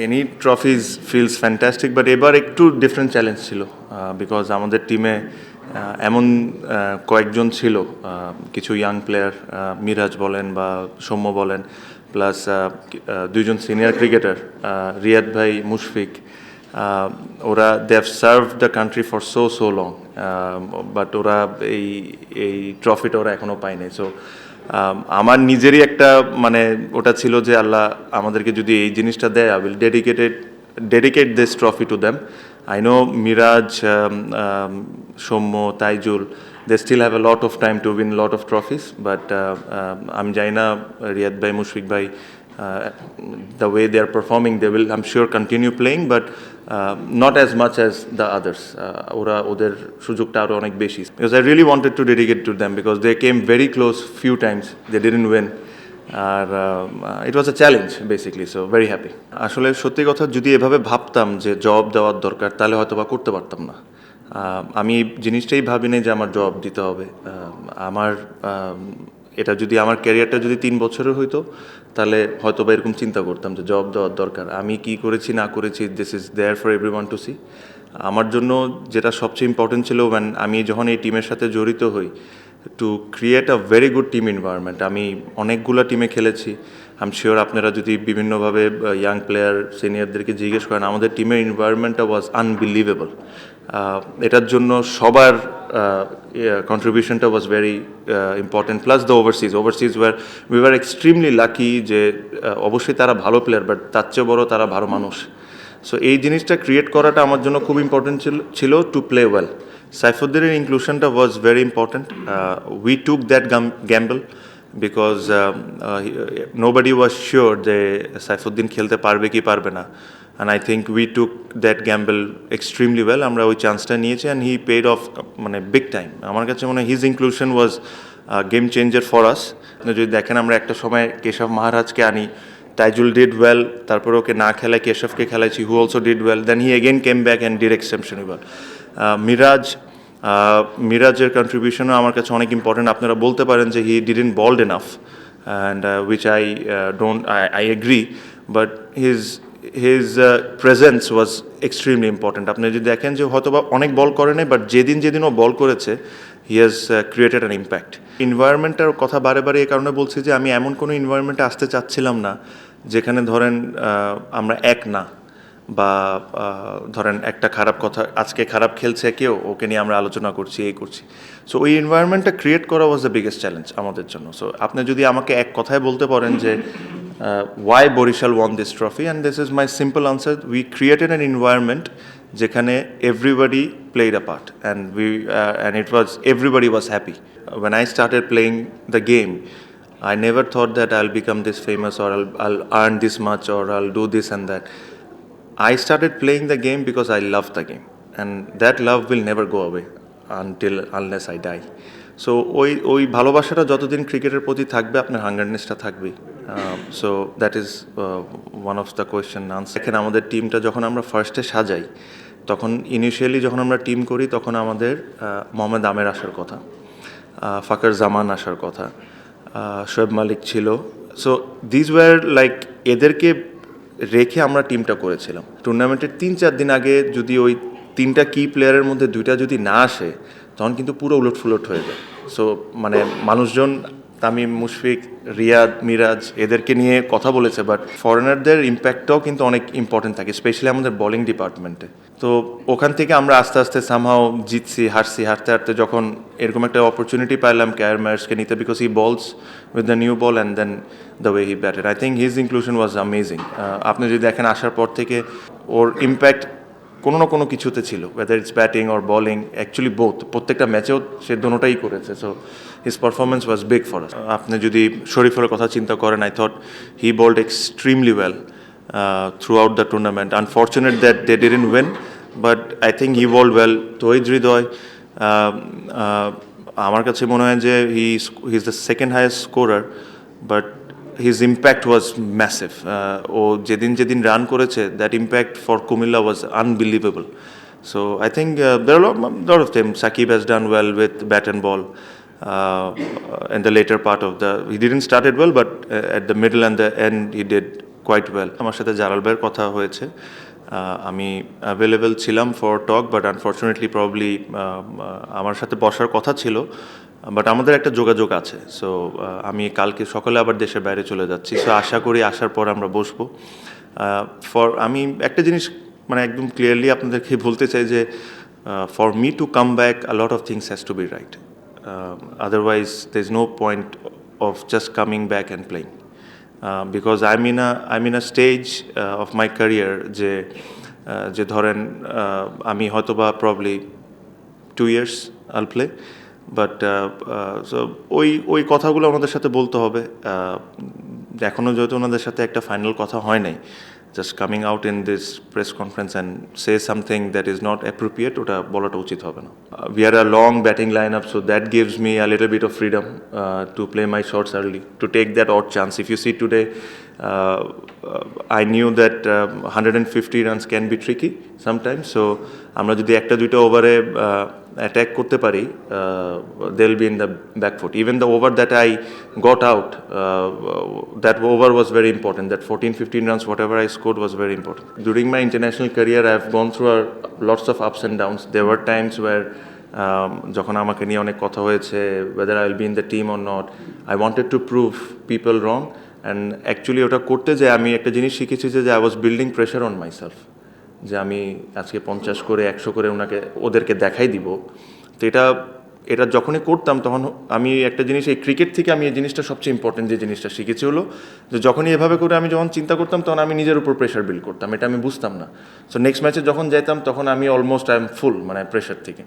Any ট্রফিজ feels fantastic, but এবার একটু different challenge ছিল বিকজ আমাদের টিমে এমন কয়েকজন ছিল, কিছু ইয়াং প্লেয়ার, মিরাজ বলেন বা সৌম্য বলেন, প্লাস দুইজন সিনিয়র ক্রিকেটার, রিয়াদ ভাই, মুশফিক, ওরা they have serve the country for so long, but ওরা এই ট্রফিটা ওরা এখনও পায়নি। সো আমার নিজেরই একটা মানে ওটা ছিল যে আল্লাহ আমাদেরকে যদি এই জিনিসটা দেয়, I will dedicate this trophy to them. I know Miraj, Shommo, Taijul, they still have a lot of time to win a lot of trophies, but I'm Jaina, Riyad Bhai, Mushfiq Bhai, the way they are performing, they will, I'm sure, continue playing, but not as much as the others. Oder sujukta aro onek beshi. Because I really wanted to dedicate to them because they came very close few times, they didn't win. আর it was a challenge basically, so very happy. আসলে সত্যি কথা, যদি এভাবে ভাবতাম যে job দেওয়ার দরকার, তাহলে হয়তো বা করতে পারতাম না। আমি জিনিসটাই ভাবিনি যে আমার জব দিতে হবে। আমার এটা যদি আমার ক্যারিয়ারটা যদি 3 বছরের হইতো, তাহলে হয়তো বা এরকম চিন্তা করতাম যে জব দেওয়ার দরকার। আমি কি করেছি না করেছি, this is there for everyone to see. আমার জন্য যেটা সবচেয়ে ইম্পর্টেন্ট ছিল, আমি যখন এই টিমের সাথে জড়িত হই, to create a very good team environment. আমি অনেকগুলো টিমে খেলেছি, আই এম শিওর আপনারা যদি বিভিন্নভাবে ইয়াং প্লেয়ার সিনিয়রদেরকে জিজ্ঞেস করেন, আমাদের টিমের এনভায়রনমেন্টটা ওয়াজ আনবিলিভেবল। এটার জন্য সবার কন্ট্রিবিউশনটা was very important, plus the overseas we were extremely lucky যে অবশ্যই তারা ভালো প্লেয়ার, বাট তার চেয়ে বড় তারা ভালো মানুষ। সো এই জিনিসটা ক্রিয়েট করাটা আমার জন্য খুব ইম্পর্টেন্ট ছিল টু প্লে ওয়েল। সাইফুদ্দিনের ইনক্লুশনটা was very important. We took that gamble because nobody was sure যে সাইফুদ্দিন খেলতে পারবে কি পারবে না, and I think we took that gamble extremely well. আমরা ওই চান্সটা নিয়েছি অ্যান্ড হি পেড অফ মানে বিগ টাইম। আমার কাছে মনে হয় his inclusion was game changer for us. যদি দেখেন, আমরা একটা সময় কেশব মাহারাজকে আনি, Taijul did well, তারপরে ওকে না খেলায় কেশবকে খেলাইছি, who also did well, then he again came back and did exceptionally well. মিরাজের কন্ট্রিবিউশনও আমার কাছে অনেক ইম্পর্টেন্ট। আপনারা বলতে পারেন যে he didn't bowled enough, and which I agree, but his presence was extremely important. আপনি যদি দেখেন যে হয়তো বা অনেক বল করে নাই, বাট যেদিন ও বল করেছে, he has created an impact. এনভায়রনমেন্টের কথা বারে এই কারণে বলছি যে আমি এমন কোনো এনভায়রনমেন্টে আসতে চাচ্ছিলাম না যেখানে ধরেন আমরা এক না, বা ধরেন একটা খারাপ কথা, আজকে খারাপ খেলছে কেউ, ওকে নিয়ে আমরা আলোচনা করছি, এই করছি। সো ওই এনভায়রনমেন্টটা ক্রিয়েট করা ওয়াজ দ্য বিগেস্ট চ্যালেঞ্জ আমাদের জন্য। সো আপনি যদি আমাকে এক কথায় বলতে পারেন যে why Borishal won this trophy, and this is my simple answer: we created an environment যেখানে everybody played a part, and it was everybody was happy. When I started playing the game, I never thought that I'll become this famous, or I'll earn this much, or I'll do this and that. I started playing the game because I love the game, and that love will never go away unless I die. So ওই ভালোবাসাটা যতদিন ক্রিকেটের প্রতি থাকবে, আপনার হাঙ্গারনেসটা থাকবেই। So that is one of the question answer. এখানে আমাদের টিমটা যখন আমরা ফার্স্টে সাজাই, তখন ইনিশিয়ালি যখন আমরা টিম করি, তখন আমাদের মোহাম্মদ আমের আসার কথা, ফাকর জামান আসার কথা, শোয়েব মালিক ছিল। সো দিস ওয়ার লাইক, এদেরকে রেখে আমরা টিমটা করেছিলাম। টুর্নামেন্টের 3-4 দিন আগে যদি ওই 3টা কি প্লেয়ারের মধ্যে 2টা যদি না আসে, তখন কিন্তু পুরো উলটফুলট হয়ে যায়। সো মানে মানুষজন তামিম, মুশফিক, রিয়াদ, মিরাজ এদেরকে নিয়ে কথা বলেছে, বাট ফরেনারদের ইম্প্যাক্টটাও কিন্তু অনেক ইম্পর্টেন্ট থাকে, স্পেশালি আমাদের বোলিং ডিপার্টমেন্টে। তো ওখান থেকে আমরা আস্তে আস্তে সামহাও জিতছি, হারতে হারতে যখন এরকম একটা অপরচুনিটি পাইলাম কেয়ার মায়ার্সকে নিতে, because he bowls with the new ball and then the way he batted, I think his inclusion was amazing. আপনি যদি দেখেন, আসার পর থেকে ওর ইম্প্যাক্ট কোনো না কোনো কিছুতে ছিল, whether it's batting or bowling, actually both. প্রত্যেকটা ম্যাচেও সে দোনোটাই করেছে। So his performance was big for us. আপনি যদি শরীফের কথা চিন্তা করেন, I thought he bowled extremely well throughout the tournament. Unfortunate that they didn't win, but I think he bowled well. Towhid Hridoy, আমার কাছে মনে হয় যে he is the second highest scorer, but his impact was massive. ও যেদিন run করেছে, that impact for Kumilla was unbelievable. So I think there are a lot of them. Sakib has done well with bat and ball in the later part of he didn't start it well, but at the middle and the end he did quite well. আমার সাথে জালাল ভাইয়ের কথা হয়েছে, আমি available ছিলাম for talk, but unfortunately probably আমার সাথে বসার কথা ছিল, বাট আমাদের একটা যোগাযোগ আছে। সো আমি কালকে সকালে আবার দেশের বাইরে চলে যাচ্ছি, সো আশা করি আসার পর আমরা বসবো। আমি একটা জিনিস মানে একদম ক্লিয়ারলি আপনাদেরকে বলতে চাই যে for me to come back a lot of things has to be right, otherwise there is no point of just coming back and playing, because I mean a stage of my career যে ধরেন আমি হয়তো বা probably 2 years I'll play, but so ওই কথাগুলো ওনাদের সাথে বলতে হবে। এখনও যেহেতু ওনাদের সাথে একটা ফাইনাল কথা হয় নাই, just coming out in this press conference and say something that is not appropriate, ওটা বলাটা উচিত হবে না। We are a long batting line up, so that gives me a little bit of freedom to play my shots early, to take that odd chance. If you see today, I knew that 150 runs can be tricky sometimes, so আমরা যদি একটা দুইটা ওভারে attack করতে পারি, they'll be in the back foot. Even the over that I got out, that over was very important. That 14-15 runs, whatever I scored, was very important. During my international career, I've gone through lots of ups and downs. There were times where যখন আমাকে নিয়ে অনেক কথা হয়েছে, whether I'll be in the team or not, I wanted to prove people wrong. And actually ওটা করতে যে আমি একটা জিনিস শিখেছি যে I was building pressure on myself, যে আমি আজকে 50 করে 100 করে ওদেরকে দেখাই দিব। তো এটা যখনই করতাম তখন আমি একটা জিনিস, এই ক্রিকেট থেকে আমি এই জিনিসটা সবচেয়ে ইম্পর্টেন্ট যে জিনিসটা শিখেছি হলো যে যখনই এভাবে করে আমি যখন চিন্তা করতাম তখন আমি নিজের উপর প্রেশার বিল্ড করতাম, এটা আমি বুঝতাম না। সো নেক্সট ম্যাচে যখন যাইতাম তখন আমি অলমোস্ট আই এম ফুল, মানে প্রেশার থেকে।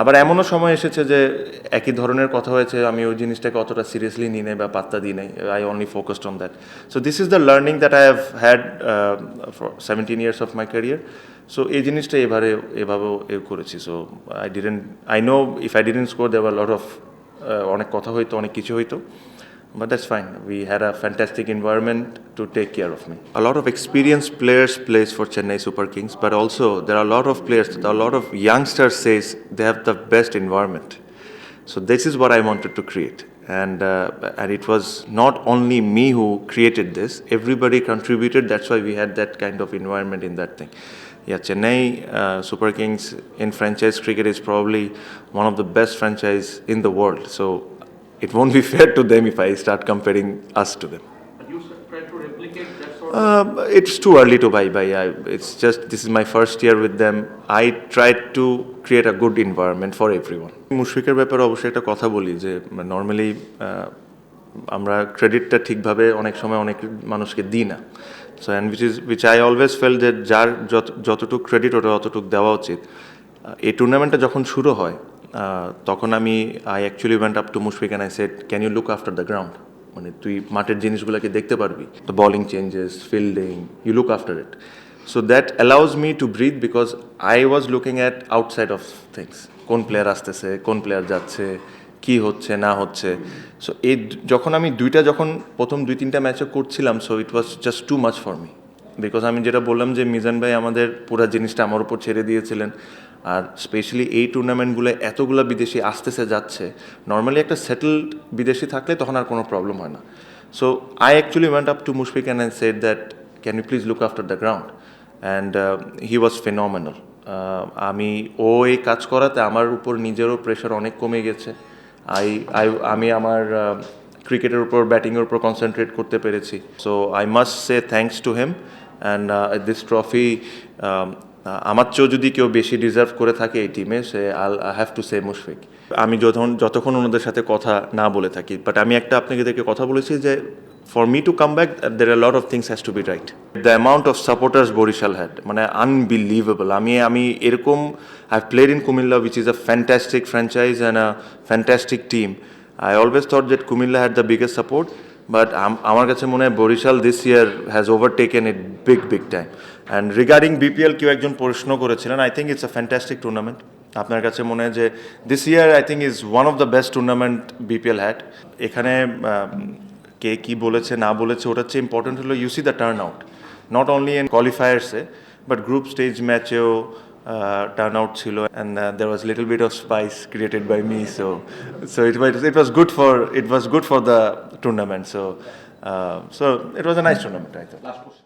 আবার এমনও সময় এসেছে যে একই ধরনের কথা হয়েছে, আমি ওই জিনিসটাকে অতটা সিরিয়াসলি নিই নাই বা পাত্তা দিই নাই, I only focused on that. So this is the learning that I have had for 17 years of my career. So এই জিনিসটা এভাবেও করেছি। So I know if I didn't score there were lot of, অনেক কথা হইতো, অনেক কিছু হইতো, but that's fine. We had a fantastic environment to take care of me. A lot of experienced players plays for Chennai Super Kings, but also there are a lot of players, a lot of youngsters says they have the best environment. So this is what I wanted to create, and it was not only me who created this. Everybody contributed. That's why we had that kind of environment in that thing. Yeah, Chennai Super Kings in franchise cricket is probably one of the best franchise in the world. So it won't be fair to them if I start comparing us to them. But you try to replicate that sort of... It's too early to buy. It's just, this is my first year with them. I tried to create a good environment for everyone. মুশফিকের ব্যাপারে অবশ্যই একটা কথা বলি যে normally আমরা ক্রেডিটটা ঠিকভাবে অনেক সময় অনেক মানুষকে দিই না। So and which I always fail যে যার যতটুকু ক্রেডিট ওটা অতটুকু দেওয়া উচিত। এই টুর্নামেন্টটা যখন শুরু হয় তখন I actually went up to Mushfiq and I said, can you look after the ground, মানে তুই মাঠের জিনিসগুলোকে দেখতে পারবি, the bowling changes, fielding, you look after it. So that allows me to breathe, because I was looking at outside of things, কোন player আসতেছে, কোন player যাচ্ছে, কী হচ্ছে না হচ্ছে। সো যখন আমি প্রথম 2-3টা ম্যাচে করছিলাম, so it was just too much for me, because আমি যেটা বললাম যে মিজান ভাই আমাদের পুরো জিনিসটা আমার উপর ছেড়ে দিয়েছিলেন। আর স্পেশালি এই টুর্নামেন্টগুলো এতগুলো বিদেশি আসতেছে যাচ্ছে, নর্মালি একটা সেটেলড বিদেশি থাকলে তখন আর কোনো প্রবলেম হয় না। So I actually went up to Mushfiq and I said that, can you please look after the ground, and he was phenomenal. এই কাজ করাতে আমার উপর নিজেরও প্রেশার অনেক কমে গেছে। আমি আমার ক্রিকেটের উপর, ব্যাটিংয়ের উপর কনসেন্ট্রেট করতে পেরেছি। So I must say thanks to him, and this trophy আমার চেয়েও যদি কেউ বেশি ডিজার্ভ করে থাকে এই টিমে, সে I have to say Mushfiq. আমি যতক্ষণ ওনাদের সাথে কথা না বলে থাকি, বাট আমি একটা আপনাদেরকে কথা বলেছি যে for me to come back there are lot of things has to be right. The amount of supporters Barishal had, মানে আনবিলিভেবল। আমি এরকম, I played in Comilla which is a fantastic franchise and a fantastic team. I always thought that Comilla had the biggest support, but আমার কাছে মনে হয় Barishal this year has overtaken it big time. And regarding BPL কেউ একজন প্রশ্ন করেছিলেন, I think it's a fantastic tournament. আপনার কাছে মনে হয় যে this year I think is one of the best tournament BPL had. এখানে কে কী বলেছে না বলেছে ওটার চেয়ে ইম্পর্টেন্ট হলো you see the turnout, not only in কোয়ালিফায়ার্সে বাট গ্রুপ স্টেজ ম্যাচেও টার্ন আউট ছিল, and there was little bit of spice created by me, so it was good for the tournament. So So it was a nice tournament, I thought. Last question.